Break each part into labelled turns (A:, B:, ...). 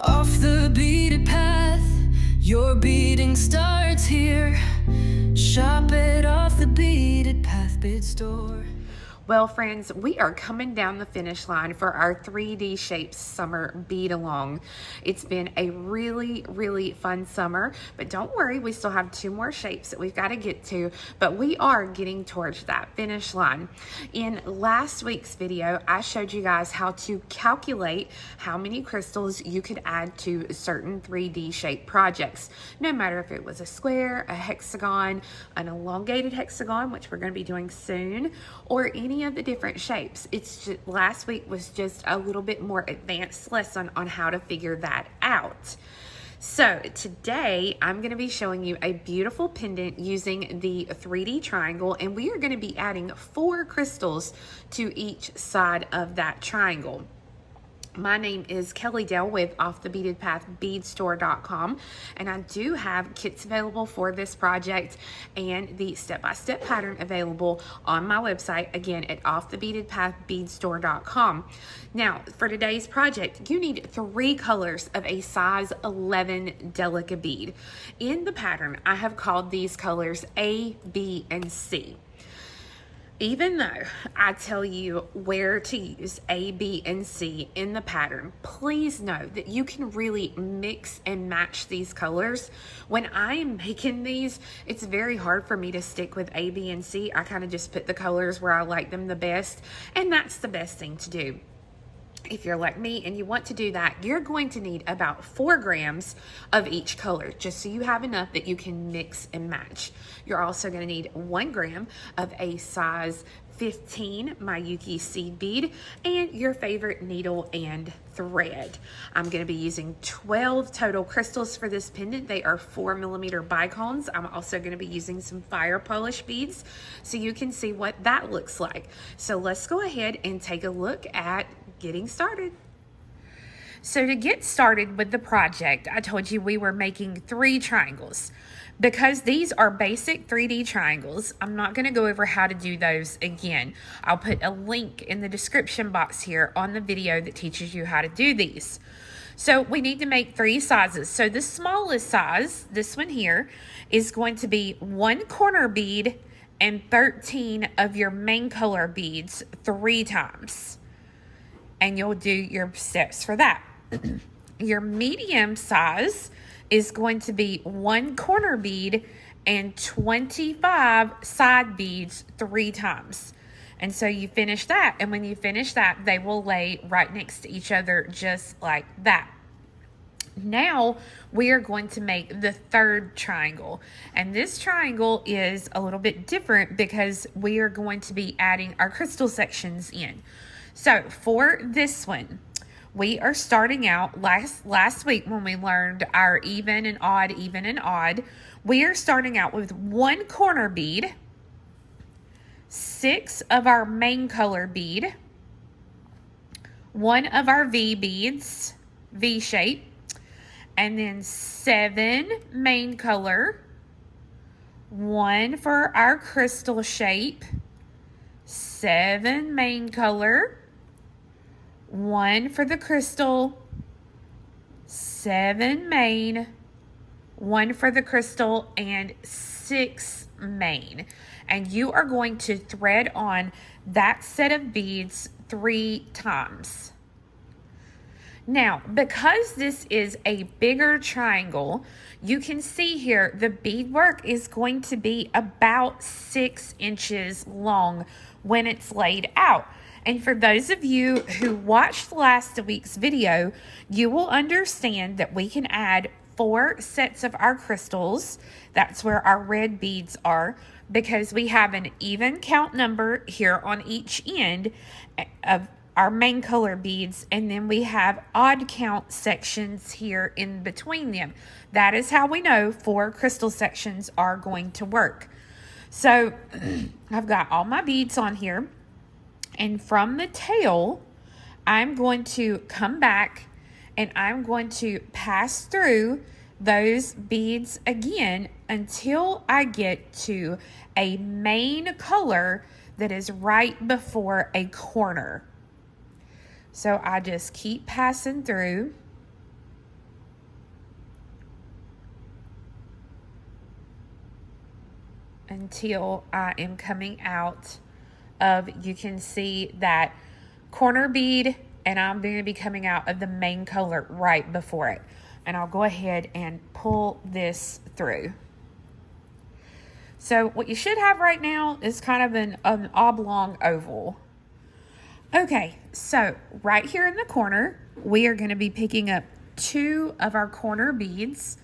A: Off the beaded path, your beading starts here. Shop it off the beaded path bead store.
B: Well, friends, we are coming down the finish line for our 3D Shapes Summer Bead Along. It's been a really, really fun summer, but don't worry, we still have 2 more shapes that we've got to get to, but we are getting towards that finish line. In last week's video, I showed you guys how to calculate how many crystals you could add to certain 3D shape projects, no matter if it was a square, a hexagon, an elongated hexagon, which we're going to be doing soon, or any of the different shapes. It's just, last week was just a little bit more advanced lesson on how to figure that out. So today I'm going to be showing you a beautiful pendant using the 3D triangle, and we are going to be adding 4 crystals to each side of that triangle. My name is Kelly Dale with offthebeadedpathbeadstore.com, and I do have kits available for this project and the step-by-step pattern available on my website, again at offthebeadedpathbeadstore.com. Now, for today's project, you need 3 colors of a size 11 Delica bead. In the pattern, I have called these colors A, B, and C. Even though I tell you where to use A, B, and C in the pattern, please know that you can really mix and match these colors. When I'm making these, it's very hard for me to stick with A, B, and C. I kind of just put the colors where I like them the best, and that's the best thing to do. If you're like me and you want to do that, you're going to need about 4 grams of each color, just so you have enough that you can mix and match. You're also going to need 1 gram of a size 15 Miyuki seed bead and your favorite needle and thread. I'm going to be using 12 total crystals for this pendant. They are 4mm bicones. I'm also going to be using some fire polish beads so you can see what that looks like. So let's go ahead and take a look at getting started. So to get started with the project, I told you we were making 3 triangles. Because these are basic 3D triangles, I'm not going to go over how to do those again. I'll put a link in the description box here on the video that teaches you how to do these. So we need to make 3 sizes. So the smallest size, this one here, is going to be 1 corner bead and 13 of your main color beads 3 times. And you'll do your steps for that. Your medium size is going to be 1 corner bead and 25 side beads 3 times. And so you finish that, and when you finish that, they will lay right next to each other just like that. Now we are going to make the 3rd triangle, and this triangle is a little bit different because we are going to be adding our crystal sections in. So for this one, we are starting out last week when we learned our even and odd. We are starting out with 1 corner bead, 6 of our main color bead, 1 of our V beads, V shape, and then 7 main color, 1 for our crystal shape, 7 main color, 1 for the crystal, 7 main, 1 for the crystal, and 6 main. And you are going to thread on that set of beads 3 times. Now, because this is a bigger triangle, you can see here the beadwork is going to be about 6 inches long when it's laid out. And for those of you who watched last week's video, you will understand that we can add 4 sets of our crystals. That's where our red beads are, because we have an even count number here on each end of our main color beads, and then we have odd count sections here in between them. That is how we know 4 crystal sections are going to work. So I've got all my beads on here. And from the tail, I'm going to come back and I'm going to pass through those beads again until I get to a main color that is right before a corner. So I just keep passing through until I am coming out of, you can see that corner bead, and I'm going to be coming out of the main color right before it. And I'll go ahead and pull this through. So what you should have right now is kind of an oblong oval. Okay, so right here in the corner, we are going to be picking up 2 of our corner beads.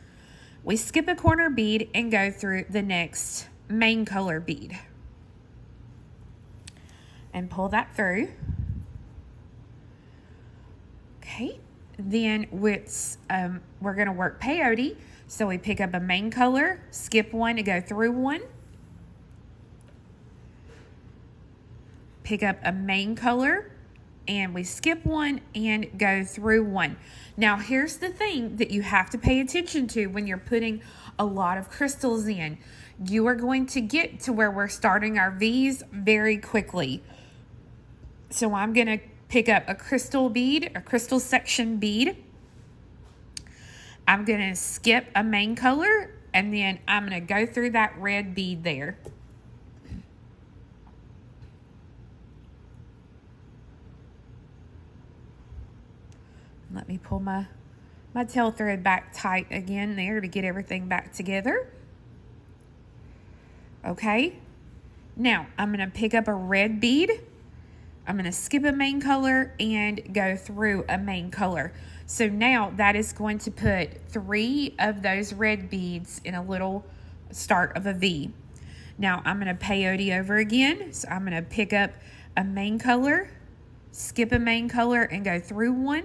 B: We skip a corner bead and go through the next main color bead. And pull that through. Okay, then we're going to work peyote. So we pick up a main color, skip one and go through one. Pick up a main color and we skip one and go through one. Now here's the thing that you have to pay attention to when you're putting a lot of crystals in. You are going to get to where we're starting our V's very quickly. So I'm going to pick up a crystal bead, a crystal section bead. I'm going to skip a main color, and then I'm going to go through that red bead there. Let me pull my tail thread back tight again there to get everything back together. Okay. Now, I'm going to pick up a red bead. I'm going to skip a main color and go through a main color. So now that is going to put 3 of those red beads in a little start of a V. Now I'm going to peyote over again. So I'm going to pick up a main color, skip a main color and go through one.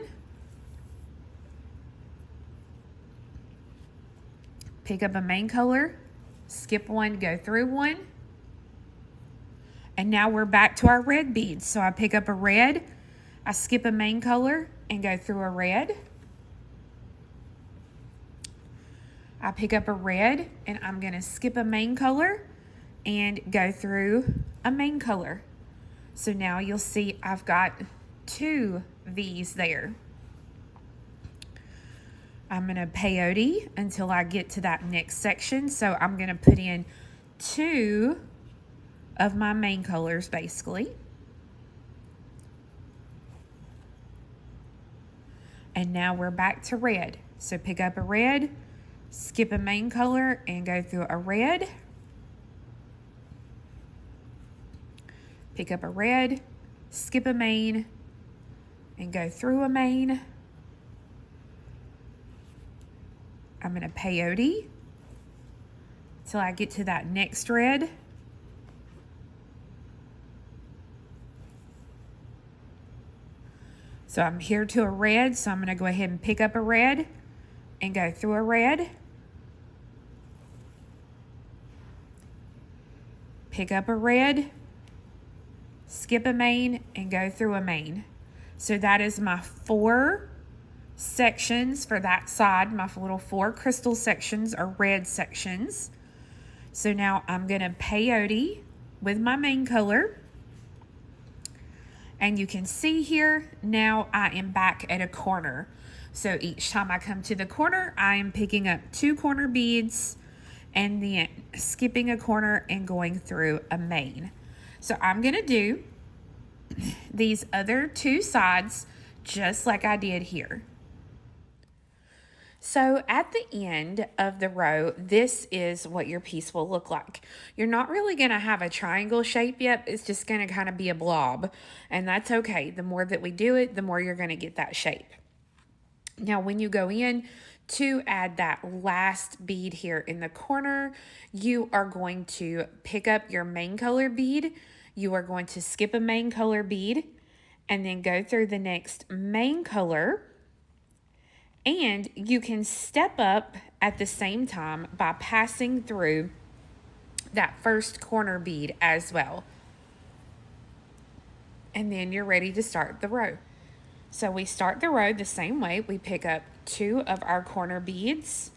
B: Pick up a main color, skip one, go through one. And now we're back to our red beads. So I pick up a red, I skip a main color and go through a red. I pick up a red and I'm going to skip a main color and go through a main color. So now you'll see I've got 2 V's there. I'm going to peyote until I get to that next section. So I'm going to put in 2 of my main colors basically. And now we're back to red. So pick up a red, skip a main color and go through a red. Pick up a red, skip a main and go through a main. I'm going to peyote till I get to that next red. So I'm here to a red, so I'm going to go ahead and pick up a red and go through a red. Pick up a red, skip a main, and go through a main. So that is my 4 sections for that side. My little 4 crystal sections are red sections. So now I'm going to peyote with my main color. And you can see here, now I am back at a corner. So each time I come to the corner, I am picking up 2 corner beads and then skipping a corner and going through a main. So I'm going to do these other 2 sides just like I did here. So at the end of the row, this is what your piece will look like. You're not really going to have a triangle shape yet. It's just going to kind of be a blob, and that's okay. The more that we do it, the more you're going to get that shape. Now, when you go in to add that last bead here in the corner, you are going to pick up your main color bead. You are going to skip a main color bead and then go through the next main color. And you can step up at the same time by passing through that first corner bead as well. And then you're ready to start the row. So we start the row the same way. We pick up 2 of our corner beads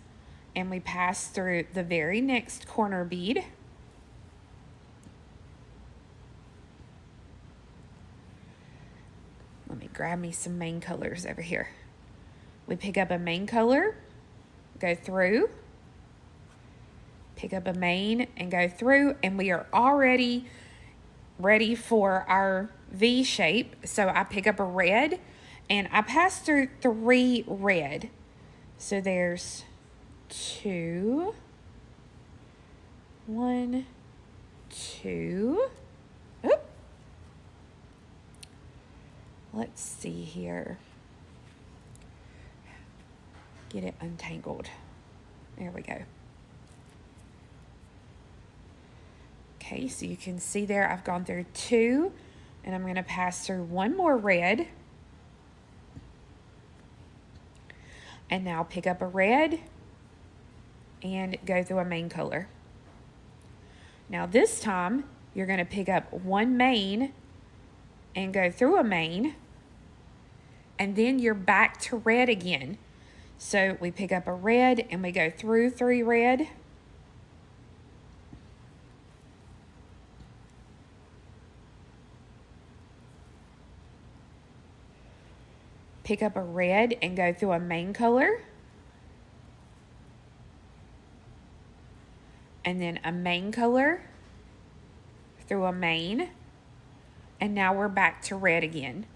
B: and we pass through the very next corner bead. Let me grab me some main colors over here. We pick up a main color, go through, pick up a main and go through, and we are already ready for our V shape. So I pick up a red and I pass through 3 red. So there's 2, 1, 2. Oop. Let's see here. Get it untangled. There we go. Okay, so you can see there I've gone through 2, and I'm going to pass through 1 more red. And now pick up a red and go through a main color. Now this time you're going to pick up 1 main and go through a main, and then you're back to red again. So we pick up a red and we go through 3 red. Pick up a red and go through a main color. And then a main color through a main. And now we're back to red again.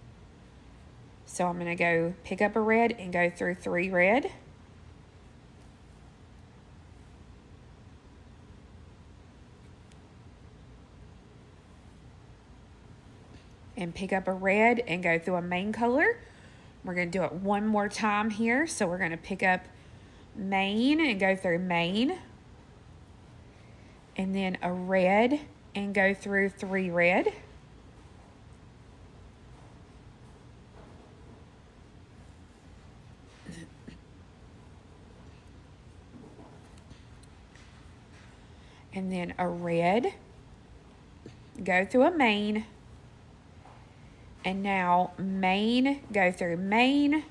B: So I'm going to go pick up a red and go through 3 red. And pick up a red and go through a main color. We're going to do it 1 more time here. So we're going to pick up main and go through main. And then a red and go through 3 red. And then a red, go through a main, and now main, go through main,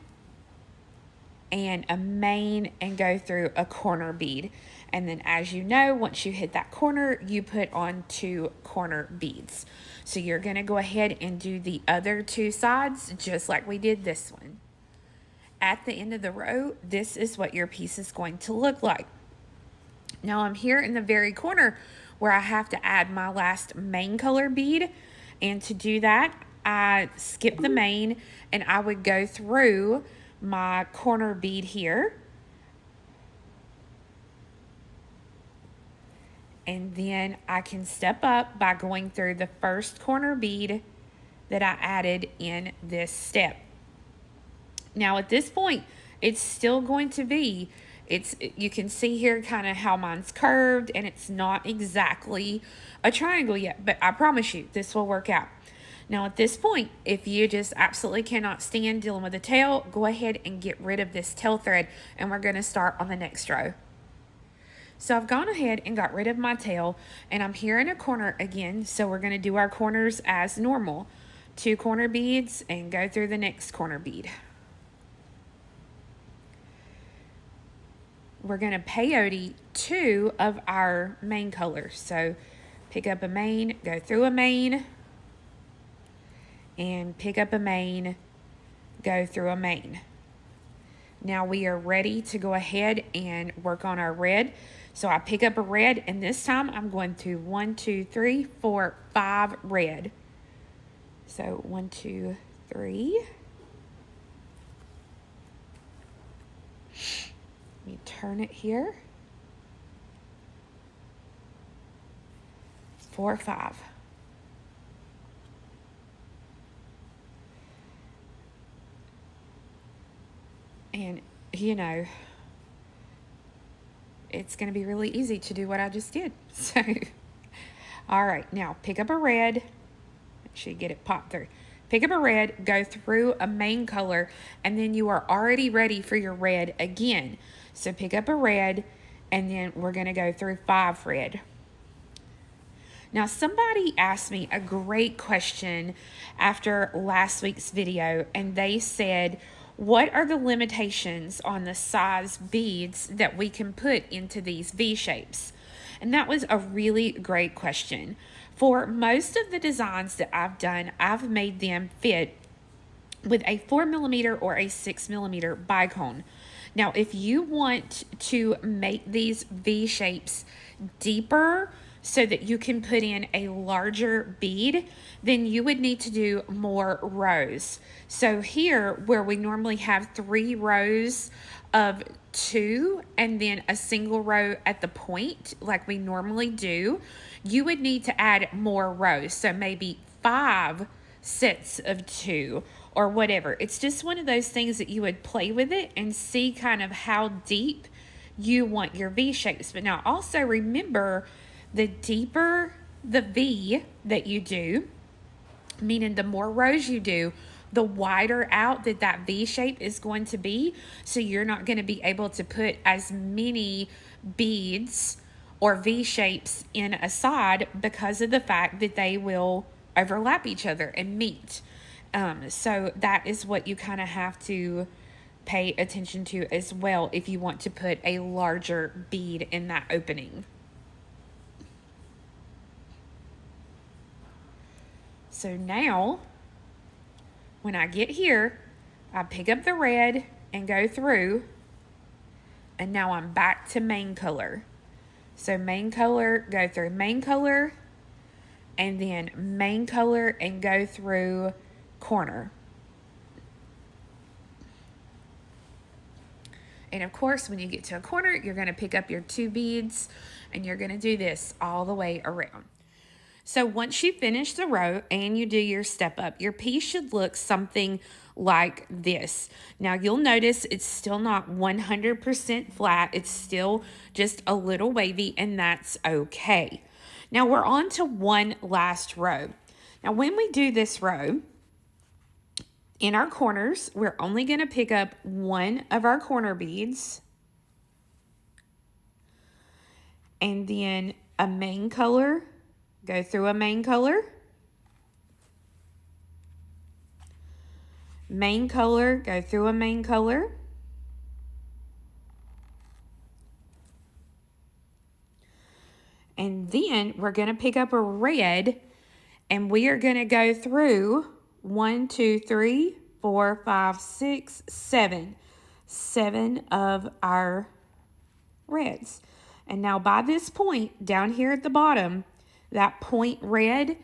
B: and a main and go through a corner bead. And then as you know, once you hit that corner, you put on 2 corner beads. So you're going to go ahead and do the other 2 sides just like we did this one. At the end of the row, this is what your piece is going to look like. Now I'm here in the very corner where I have to add my last main color bead, and to do that I skip the main and I would go through my corner bead here, and then I can step up by going through the first corner bead that I added in this step. Now at this point it's still going to be, you can see here kind of how mine's curved, and it's not exactly a triangle yet, but I promise you this will work out. Now at this point, if you just absolutely cannot stand dealing with the tail, go ahead and get rid of this tail thread, and we're going to start on the next row. So I've gone ahead and got rid of my tail, and I'm here in a corner again, so we're going to do our corners as normal. 2 corner beads and go through the next corner bead. We're going to peyote 2 of our main colors. So pick up a main, go through a main, and pick up a main, go through a main. Now we are ready to go ahead and work on our red. So I pick up a red, and this time I'm going to 1, 2, 3, 4, 5 red. So 1, 2, 3. Let me turn it here. 4, 5. And you know, it's going to be really easy to do what I just did. So, all right, now pick up a red. Make sure you get it popped through. Pick up a red, go through a main color, and then you are already ready for your red again. So pick up a red, and then we're going to go through 5 red. Now somebody asked me a great question after last week's video, and they said, what are the limitations on the size beads that we can put into these V shapes? And that was a really great question. For most of the designs that I've done, I've made them fit with a 4mm or a 6mm bicone. Now, if you want to make these V shapes deeper so that you can put in a larger bead, then you would need to do more rows. So here, where we normally have 3 rows of 2 and then a single row at the point like we normally do, you would need to add more rows. So maybe 5 sets of 2 or whatever. It's just one of those things that you would play with it and see kind of how deep you want your V shapes. But now also remember, the deeper the V that you do, meaning the more rows you do, the wider out that V shape is going to be. So you're not going to be able to put as many beads or V shapes in a side because of the fact that they will overlap each other and meet. So that is what you kind of have to pay attention to as well if you want to put a larger bead in that opening. So now, when I get here, I pick up the red and go through, and now I'm back to main color. So main color, go through main color, and then main color and go through corner. And of course, when you get to a corner, you're going to pick up your 2 beads, and you're going to do this all the way around. So once you finish the row and you do your step up, your piece should look something like this. Now you'll notice it's still not 100% flat. It's still just a little wavy, and that's okay. Now we're on to one last row. Now when we do this row, in our corners, we're only going to pick up one of our corner beads, and then a main color. Go through a main color, main color, go through a main color, and then we're going to pick up a red, and we are going to go through 1, 2, 3, 4, 5, 6, 7. 7 of our reds. And now by this point, down here at the bottom, that point red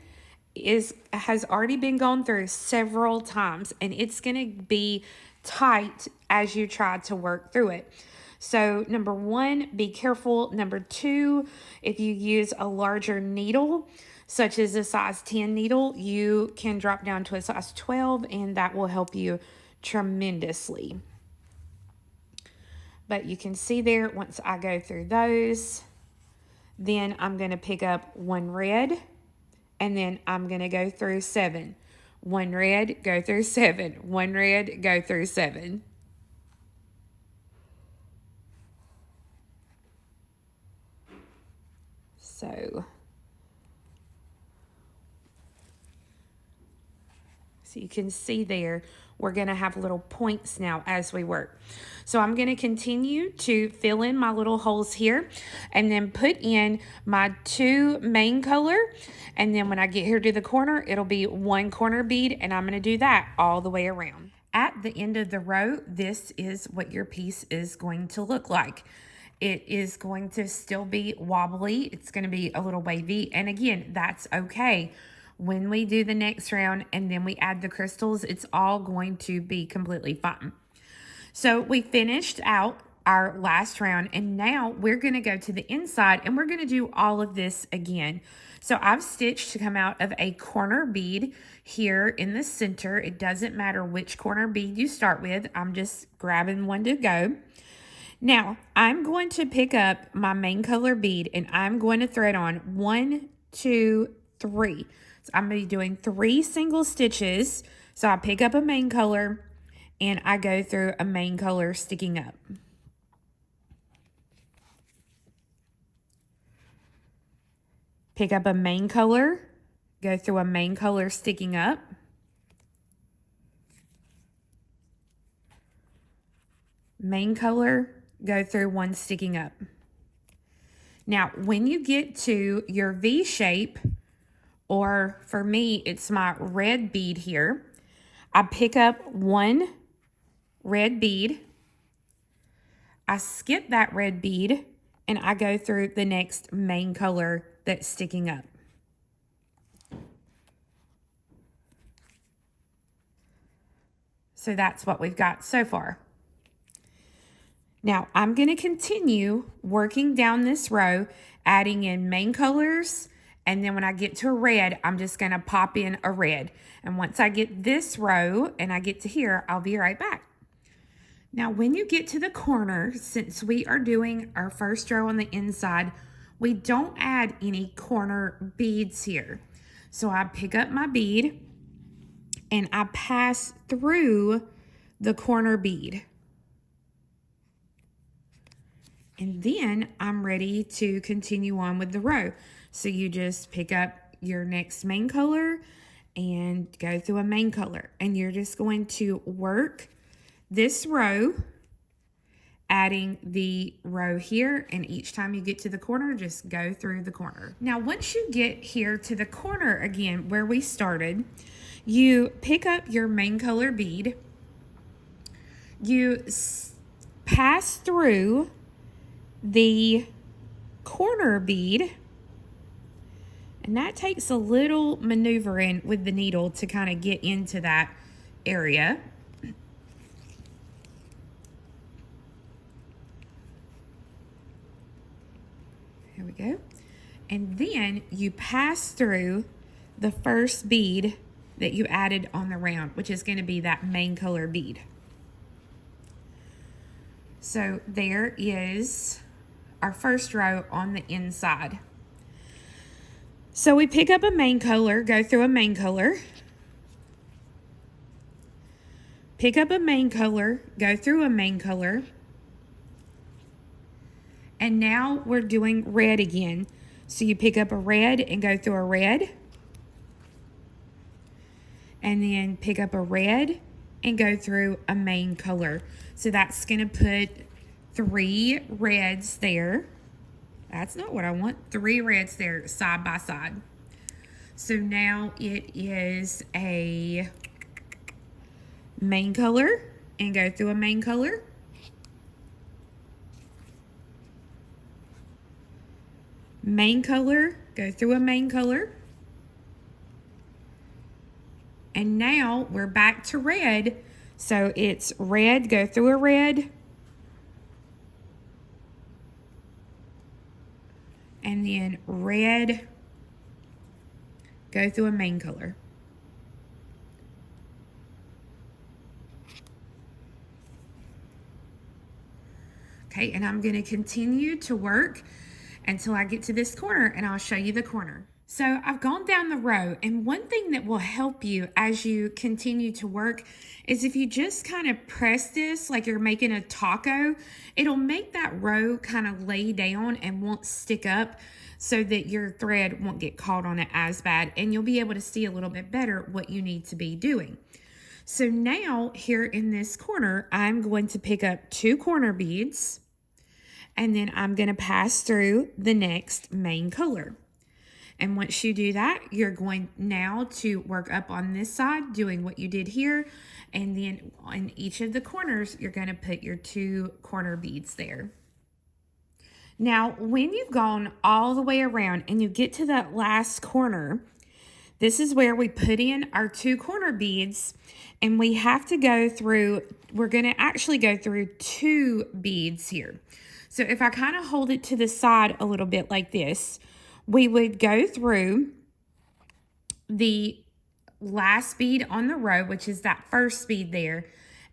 B: has already been gone through several times, and it's going to be tight as you try to work through it. So number 1, be careful. Number 2, if you use a larger needle, such as a size 10 needle, you can drop down to a size 12, and that will help you tremendously. But you can see there, once I go through those, then I'm going to pick up 1 red, and then I'm going to go through 7. 1 red, go through 7. 1 red, go through 7. So you can see there, we're going to have little points now as we work. So I'm going to continue to fill in my little holes here and then put in my 2 main color. And then when I get here to the corner, it'll be 1 corner bead, and I'm going to do that all the way around. At the end of the row, this is what your piece is going to look like. It is going to still be wobbly. It's going to be a little wavy. And again, that's okay. When we do the next round and then we add the crystals, it's all going to be completely fine. So we finished out our last round, and now we're going to go to the inside and we're going to do all of this again. So I've stitched to come out of a corner bead here in the center. It doesn't matter which corner bead you start with. I'm just grabbing one to go. Now I'm going to pick up my main color bead, and I'm going to thread on 1, 2, 3. So I'm going to be doing 3 single stitches. So I pick up a main color and I go through a main color sticking up. Pick up a main color, go through a main color sticking up. Main color, go through 1 sticking up. Now, when you get to your V shape, or for me, it's my red bead here, I pick up 1 red bead, I skip that red bead and I go through the next main color that's sticking up. So that's what we've got so far. Now I'm going to continue working down this row, adding in main colors, and then when I get to a red, I'm just going to pop in a red. And once I get this row and I get to here, I'll be right back. Now when you get to the corner, since we are doing our first row on the inside, we don't add any corner beads here. So I pick up my bead and I pass through the corner bead. And then I'm ready to continue on with the row. So you just pick up your next main color and go through a main color. And you're just going to work this row, adding the row here. And each time you get to the corner, just go through the corner. Now, once you get here to the corner again, where we started, you pick up your main color bead. You pass through the corner bead, and that takes a little maneuvering with the needle to kind of get into that area. Here we go. And then you pass through the first bead that you added on the round, which is going to be that main color bead. So there is our first row on the inside. So we pick up a main color, go through a main color, pick up a main color, go through a main color, and now we're doing red again. So you pick up a red and go through a red, and then pick up a red and go through a main color. So that's going to put 3 reds there. That's not what I want. 3 reds there side by side. So now it is a main color and go through a main color. Main color, go through a main color. And now we're back to red. So it's red, go through a red. And then red, go through a main color. Okay, and I'm going to continue to work until I get to this corner, and I'll show you the corner. So I've gone down the row, and one thing that will help you as you continue to work is if you just kind of press this like you're making a taco, it'll make that row kind of lay down and won't stick up so that your thread won't get caught on it as bad, and you'll be able to see a little bit better what you need to be doing. So now here in this corner, I'm going to pick up 2 corner beads, and then I'm going to pass through the next main color. And once you do that, you're going now to work up on this side, doing what you did here. And then on each of the corners, you're going to put your 2 corner beads there. Now, when you've gone all the way around and you get to that last corner, this is where we put in our 2 corner beads, and we have to go through, we're going to actually go through 2 beads here. So if I kind of hold it to the side a little bit like this, we would go through the last bead on the row, which is that first bead there.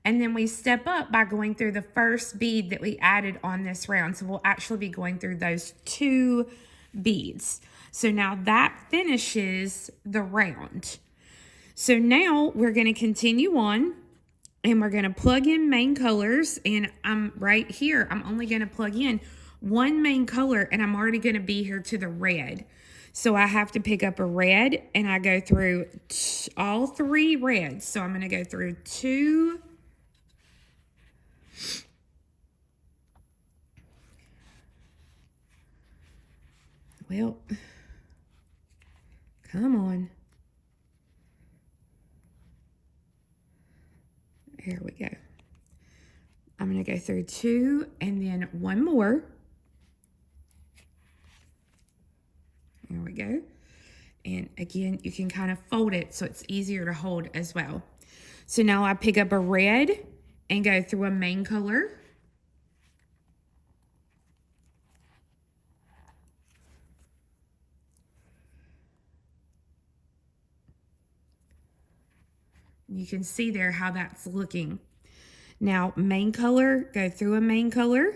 B: And then we step up by going through the first bead that we added on this round. So we'll actually be going through those 2 beads. So now that finishes the round. So now we're going to continue on, and we're going to plug in main colors. And I'm right here. I'm only going to plug in 1 main color, and I'm already going to be here to the red. So I have to pick up a red, and I go through all 3 reds. So I'm going to go through 2. Well, come on. Here we go. I'm going to go through 2 and then 1 more. There we go. And again, you can kind of fold it so it's easier to hold as well. So now I pick up a red and go through a main color. You can see there how that's looking. Now, main color, go through a main color.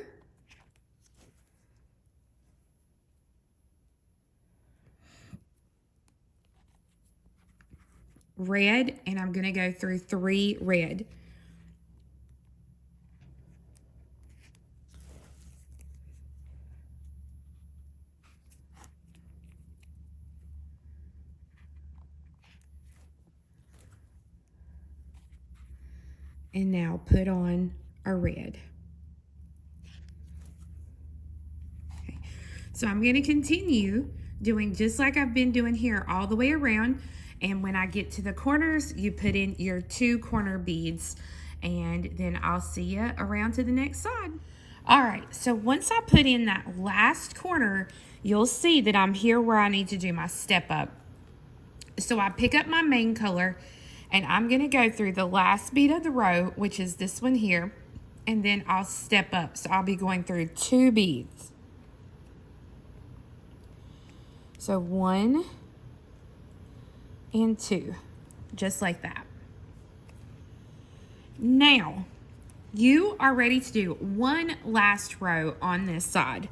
B: Red, and I'm going to go through 3 red. And now put on a red. Okay. So I'm going to continue doing just like I've been doing here all the way around. And when I get to the corners, you put in your 2 corner beads. And then I'll see you around to the next side. All right, so once I put in that last corner, you'll see that I'm here where I need to do my step up. So I pick up my main color, and I'm going to go through the last bead of the row, which is this one here, and then I'll step up. So I'll be going through 2 beads. So 1 and 2, just like that. Now, you are ready to do one last row on this side.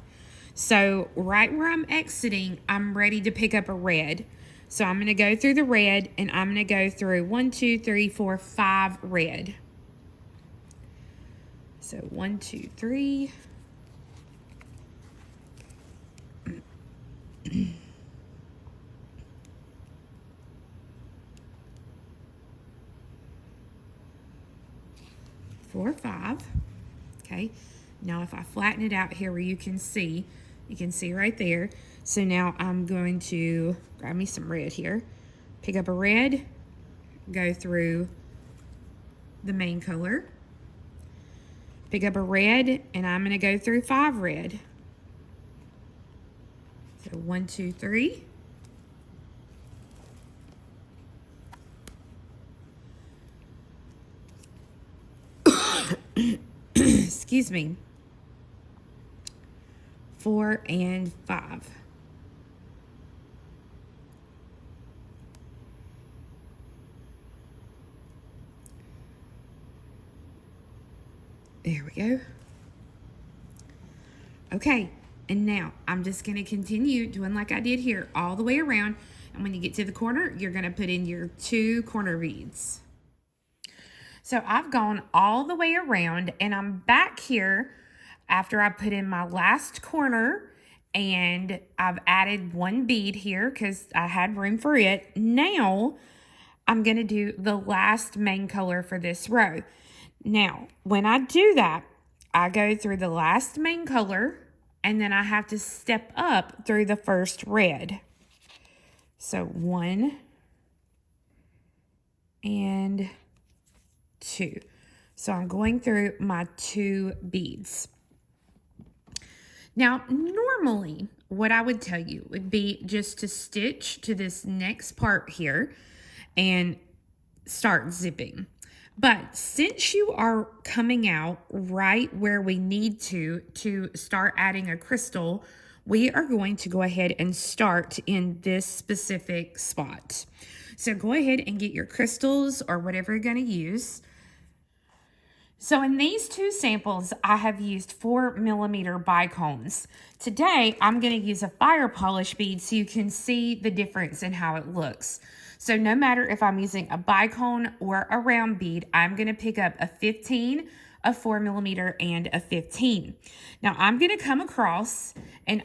B: So right where I'm exiting, I'm ready to pick up a red. So I'm going to go through the red, and I'm going to go through 1, 2, 3, 4, 5 red. So 1, 2, 3. Four, 5. Okay. Now if I flatten it out here where you can see right there. So now I'm going to grab me some red here. Pick up a red, go through the main color. Pick up a red, and I'm going to go through 5 red. So 1, 2, 3. Excuse me. 4 and 5. There we go. Okay, and now I'm just going to continue doing like I did here all the way around. And when you get to the corner, you're going to put in your 2 corner beads. So I've gone all the way around, and I'm back here after I put in my last corner, and I've added 1 bead here because I had room for it. Now I'm going to do the last main color for this row. Now, when I do that, I go through the last main color, and then I have to step up through the first red. So 1 and 2. So I'm going through my 2 beads. Now, normally, what I would tell you would be just to stitch to this next part here and start zipping. But since you are coming out right where we need to start adding a crystal, we are going to go ahead and start in this specific spot. So go ahead and get your crystals or whatever you're going to use. So in these 2 samples, I have used 4mm Bicones. Today, I'm going to use a fire polish bead so you can see the difference in how it looks. So no matter if I'm using a bicone or a round bead, I'm going to pick up a 15, a 4mm, and a 15. Now I'm going to come across, and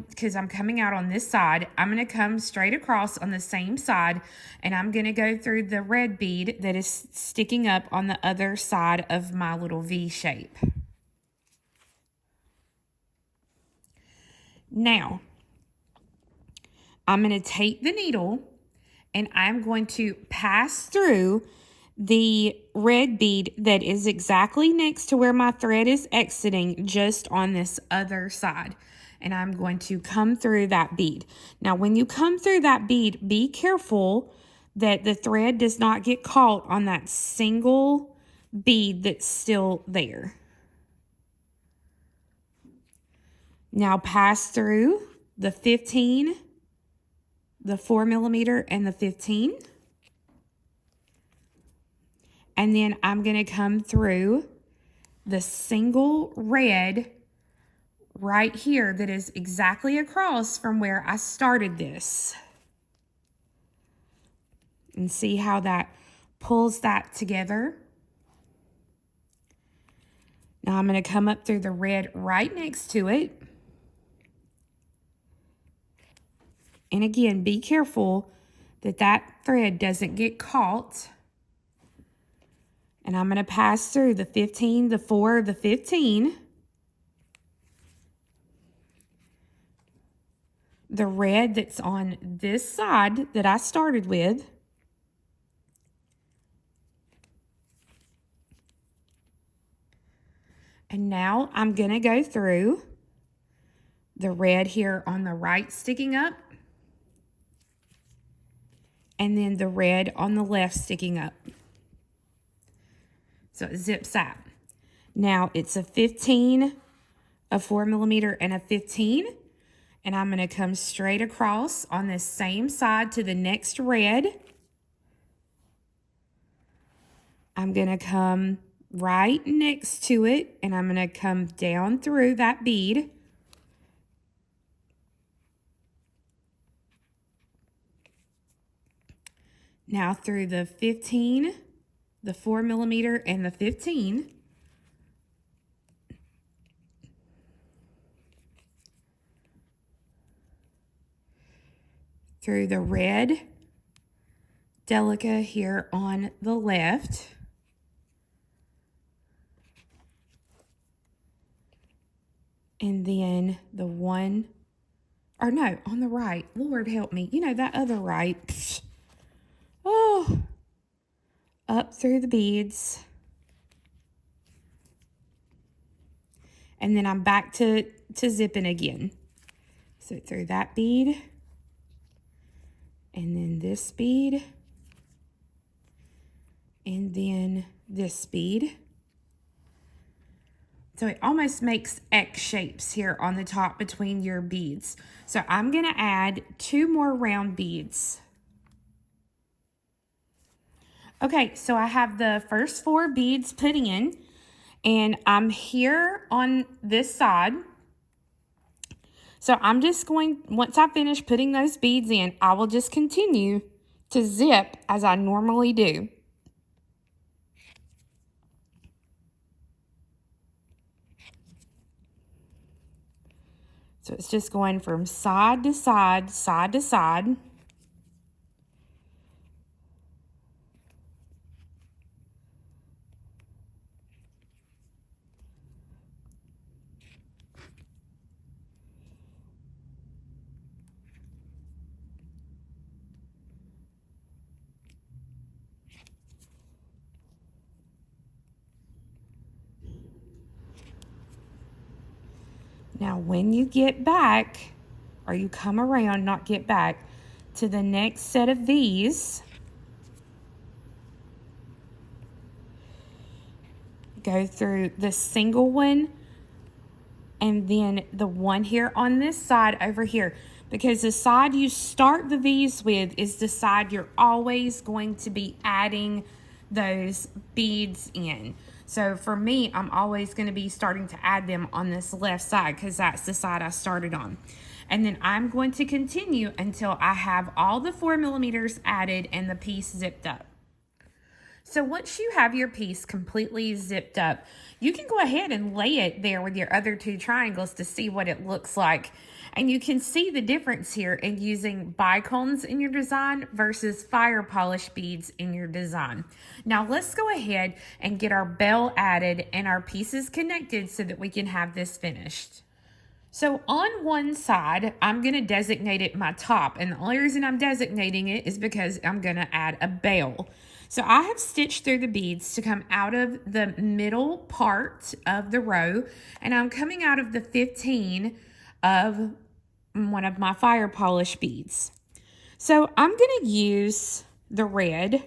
B: because I'm coming out on this side, I'm going to come straight across on the same side, and I'm going to go through the red bead that is sticking up on the other side of my little V shape. Now, I'm going to take the needle, and I'm going to pass through the red bead that is exactly next to where my thread is exiting, just on this other side. And I'm going to come through that bead. Now, when you come through that bead, be careful that the thread does not get caught on that single bead that's still there. Now pass through the 15, the 4mm, and the 15. And then I'm going to come through the single red right here that is exactly across from where I started this. And see how that pulls that together. Now I'm going to come up through the red right next to it. And again, be careful that that thread doesn't get caught. And I'm going to pass through the 15, the 4, the 15. The red that's on this side that I started with. And now I'm going to go through the red here on the right sticking up. And then the red on the left sticking up. So it zips out. Now it's a 15, a 4mm, and a 15. And I'm going to come straight across on this same side to the next red. I'm going to come right next to it, and I'm going to come down through that bead. Now through the 15, the 4mm, and the 15. Through the red Delica here on the left. And then the one, or no, on the right. Lord help me. You know, that other right. Psh. Oh, up through the beads. And then I'm back to zipping again. So through that bead. And then this bead. And then this bead. So it almost makes X shapes here on the top between your beads. So I'm going to add 2 more round beads. Okay, so I have the first 4 beads put in, and I'm here on this side. So I'm just going, once I finish putting those beads in, I will just continue to zip as I normally do. So it's just going from side to side, side to side. Now, when you get back, or you come around, not get back, to the next set of these, go through the single one, and then the one here on this side over here. Because the side you start the V's with is the side you're always going to be adding those beads in. So for me, I'm always going to be starting to add them on this left side because that's the side I started on. And then I'm going to continue until I have all the 4mm added and the piece zipped up. So once you have your piece completely zipped up, you can go ahead and lay it there with your other 2 triangles to see what it looks like. And you can see the difference here in using Bicones in your design versus fire polish beads in your design. Now let's go ahead and get our bell added and our pieces connected so that we can have this finished. So on one side, I'm going to designate it my top. And the only reason I'm designating it is because I'm going to add a bell. So I have stitched through the beads to come out of the middle part of the row, and I'm coming out of the 15 of one of my fire polish beads. So I'm going to use the red.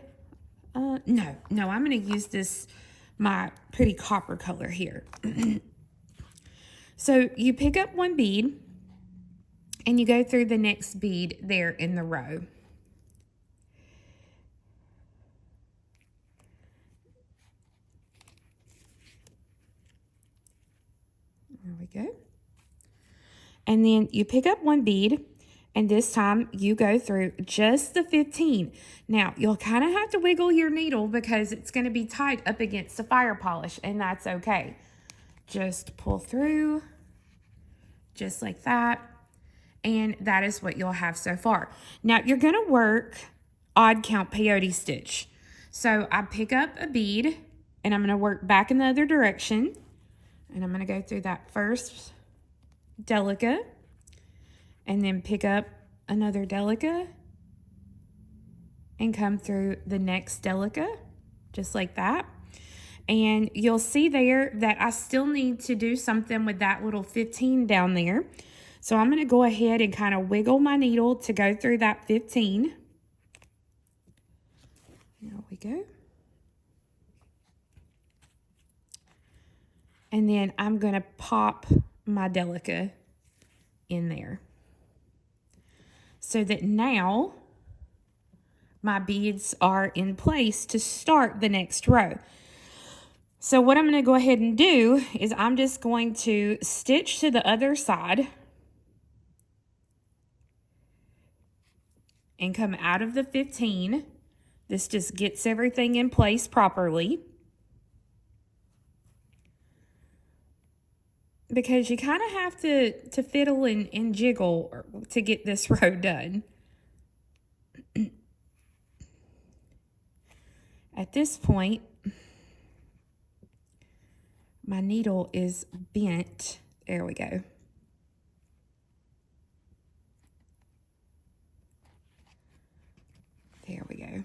B: No, I'm going to use this, my pretty copper color here. So you pick up one bead and you go through the next bead there in the row. There we go. And then you pick up one bead, and this time you go through just the 15. Now, you'll kind of have to wiggle your needle because it's going to be tight up against the fire polish, and that's okay. Just pull through, just like that, and that is what you'll have so far. Now, you're going to work odd count peyote stitch. So I pick up a bead, and I'm going to work back in the other direction, and I'm going to go through that first Delica, and then pick up another Delica and come through the next Delica, just like that. And you'll see there that I still need to do something with that little 15 down there. So I'm going to go ahead and kind of wiggle my needle to go through that 15. There we go. And then I'm going to pop my Delica in there so that now my beads are in place to start the next row. So what I'm going to go ahead and do is I'm just going to stitch to the other side and come out of the 15. This just gets everything in place properly, because you kind of have to fiddle and jiggle to get this row done. At this point, my needle is bent. There we go. There we go.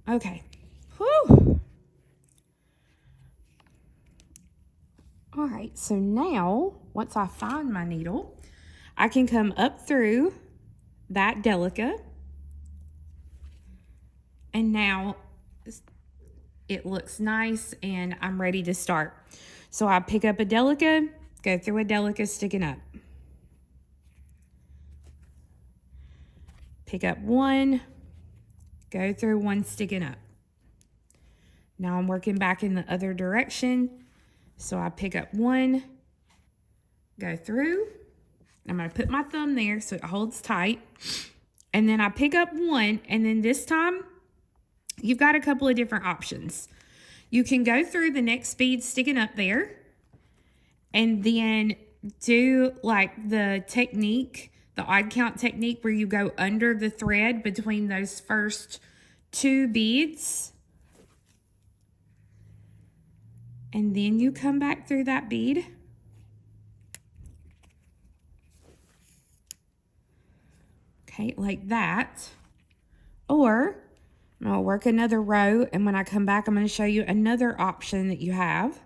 B: Okay. Whew. All right, so now, once I find my needle, I can come up through that Delica, and now it looks nice and I'm ready to start. So I pick up a Delica, go through a Delica sticking up. Pick up one, go through one sticking up. Now I'm working back in the other direction. So I pick up one, go through. I'm going to put my thumb there so it holds tight. And then I pick up one, and then this time you've got a couple of different options. You can go through the next bead sticking up there and then do like the technique, the odd count technique, where you go under the thread between those first two beads. And then you come back through that bead. Okay, like that. Or I'm going to work another row, and when I come back, I'm going to show you another option that you have.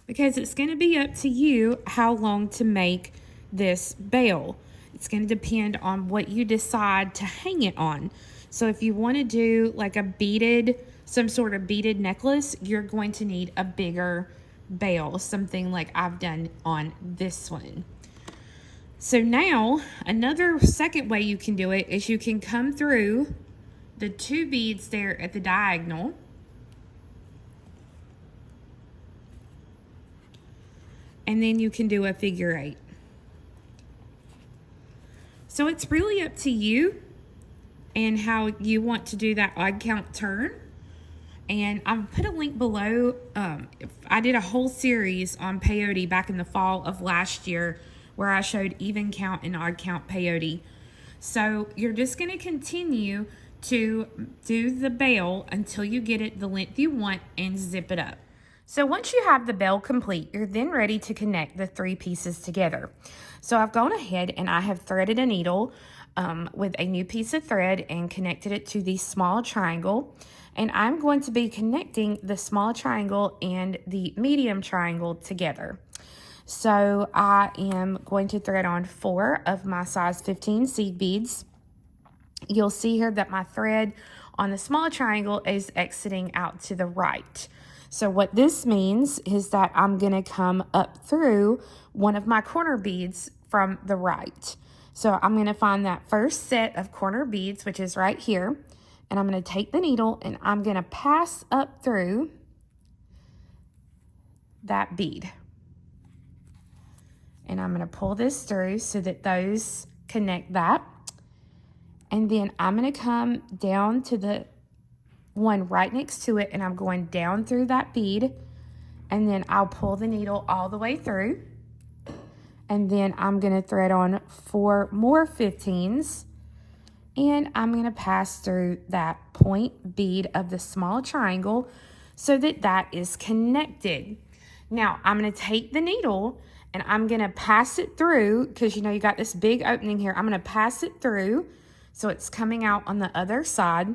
B: Because it's going to be up to you how long to make this bail. It's going to depend on what you decide to hang it on. So if you want to do like a beaded, some sort of beaded necklace, you're going to need a bigger bail, something like I've done on this one. So now another second way you can do it is you can come through the two beads there at the diagonal, and then you can do a figure 8. So it's really up to you and how you want to do that odd count turn. And I've put a link below. I did a whole series on peyote back in the fall of last year where I showed even count and odd count peyote. So you're just going to continue to do the bell until you get it the length you want and zip it up. So once you have the bell complete, you're then ready to connect the 3 pieces together. So I've gone ahead and I have threaded a needle with a new piece of thread and connected it to the small triangle. And I'm going to be connecting the small triangle and the medium triangle together. So I am going to thread on 4 of my size 15 seed beads. You'll see here that my thread on the small triangle is exiting out to the right. So what this means is that I'm going to come up through one of my corner beads from the right. So I'm going to find that first set of corner beads, which is right here, and I'm going to take the needle and I'm going to pass up through that bead. And I'm going to pull this through so that those connect that. And then I'm going to come down to the one right next to it, and I'm going down through that bead, and then I'll pull the needle all the way through. And then I'm going to thread on 4 more 15s, and I'm going to pass through that point bead of the small triangle so that that is connected. Now I'm going to take the needle and I'm going to pass it through, because you know you got this big opening here. I'm going to pass it through so it's coming out on the other side,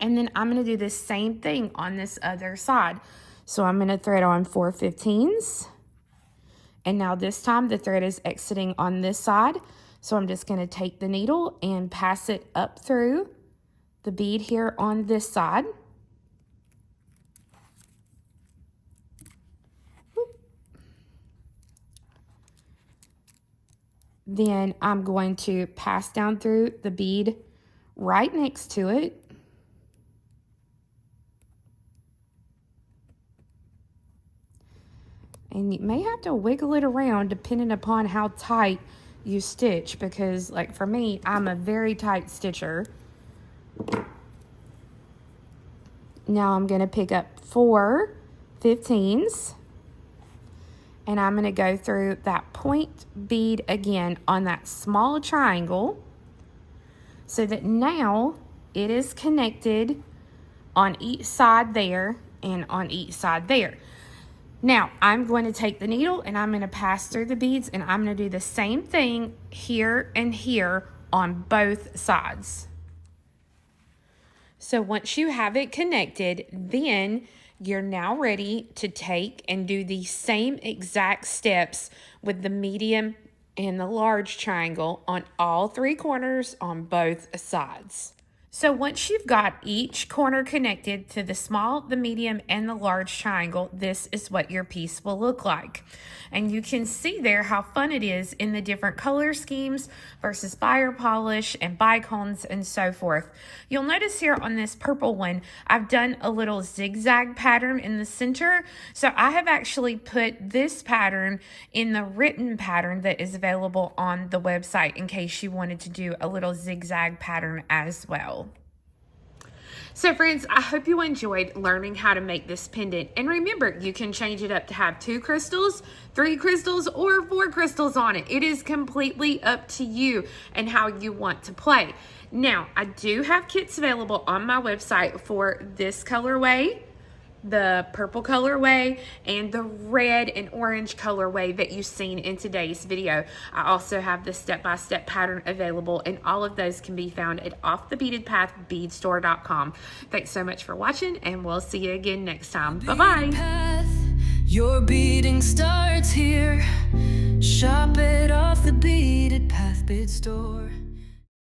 B: and then I'm going to do the same thing on this other side. So I'm going to thread on 4 15s. And now this time the thread is exiting on this side. So I'm just going to take the needle and pass it up through the bead here on this side. Then I'm going to pass down through the bead right next to it. And you may have to wiggle it around depending upon how tight you stitch, because like for me, I'm a very tight stitcher. Now I'm going to pick up 4 15s, and I'm going to go through that point bead again on that small triangle so that now it is connected on each side there and on each side there. Now, I'm going to take the needle and I'm going to pass through the beads, and I'm going to do the same thing here and here on both sides. So once you have it connected, then you're now ready to take and do the same exact steps with the medium and the large triangle on all 3 corners on both sides. So once you've got each corner connected to the small, the medium, and the large triangle, this is what your piece will look like. And you can see there how fun it is in the different color schemes versus buyer polish and Bicones and so forth. You'll notice here on this purple one, I've done a little zigzag pattern in the center. So I have actually put this pattern in the written pattern that is available on the website in case you wanted to do a little zigzag pattern as well. So friends, I hope you enjoyed learning how to make this pendant. And remember, you can change it up to have 2 crystals, 3 crystals, or 4 crystals on it. It is completely up to you and how you want to play. Now, I do have kits available on my website for this colorway, the purple colorway, and the red and orange colorway that you've seen in today's video. I also have the step-by-step pattern available, and all of those can be found at offthebeadedpathbeadstore.com. Thanks so much for watching, and we'll see you again next time. Bye-bye.
A: Your beading starts here. Shop it off the Beaded Path Bead Store.